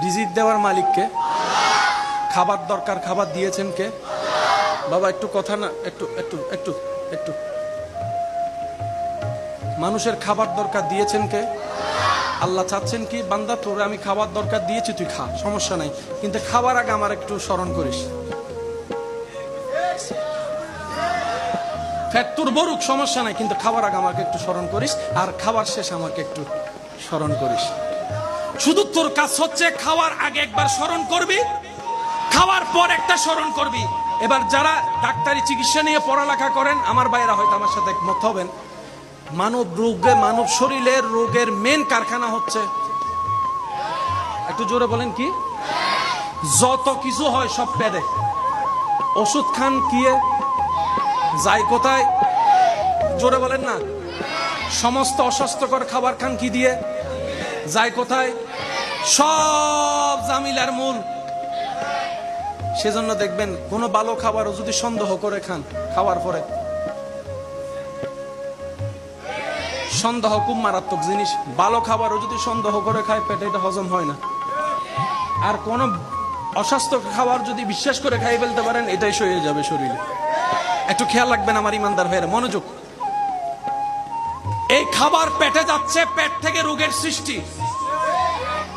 রিজিক দেওয়ার মালিককে, খাবার দরকার খাবার দিয়েছেন কে? বাবা একটু কথা না, একটু একটু একটু একটু মানুষের খাবার দরকার দিয়েছেন কে? আল্লাহ চাচ্ছেন কি, বান্দা তোরে আমি খাবার দরকার দিয়েছি, তুই খা, সমস্যা নাই, কিন্তু খাবার আগে আমার একটু স্মরণ করিস। ফ্যাট তোর বরুক সমস্যা নাই, কিন্তু খাবার আগে আমাকে একটু স্মরণ করিস, আর খাবার শেষ আমাকে একটু স্মরণ করিস। শুধু তোর কাজ হচ্ছে খাওয়ার আগে একবার স্মরণ করবি, খাওয়ার পর একটা স্মরণ করবি। এবার যারা ডাক্তারি চিকিৎসা নিয়ে পড়ালেখা করেন আমার ভাইয়েরা হয়তো আমার সাথে একমত হবেন, মানব রোগে, মানব শরীরের রোগের মেন কারখানা হচ্ছে, একটু জোরে বলেন কি? যত কিছু হয় সব পেটে। ওষুধ খান কি যায় কোথায়? জোরে বলেন না। সমস্ত অস্বাস্থ্যকর খাবার খান কি দিয়ে? যায় কোথায়? সব জামিলার মূল। সেজন্য দেখবেন কোনো ভালো খাবারও যদি সন্দেহ করে খান, খাওয়ার পরে সন্দেহ খুব মারাত্মক জিনিস। ভালো খাবারও যদি সন্দেহ করে খায়, পেটে এটা হজম হয় না। আর কোন অস্বাস্থ্যকর খাবার যদি বিশ্বাস করে খাই ফেলতে পারেন, এটাই সয়ে যাবে শরীরে। একটু খেয়াল রাখবেন আমার ইমানদার ভাইয়েরা, মনোযোগ। এই খাবার পেটে যাচ্ছে, পেট থেকে রোগের সৃষ্টি।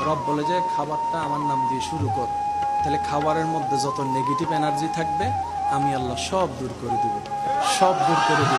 রব বলে যে খাবারটা আমার নাম দিয়ে শুরু কর, তাহলে খাবারের মধ্যে যত নেগেটিভ এনার্জি থাকবে আমি আল্লাহ সব দূর করে দিব, সব দূর করে দিব।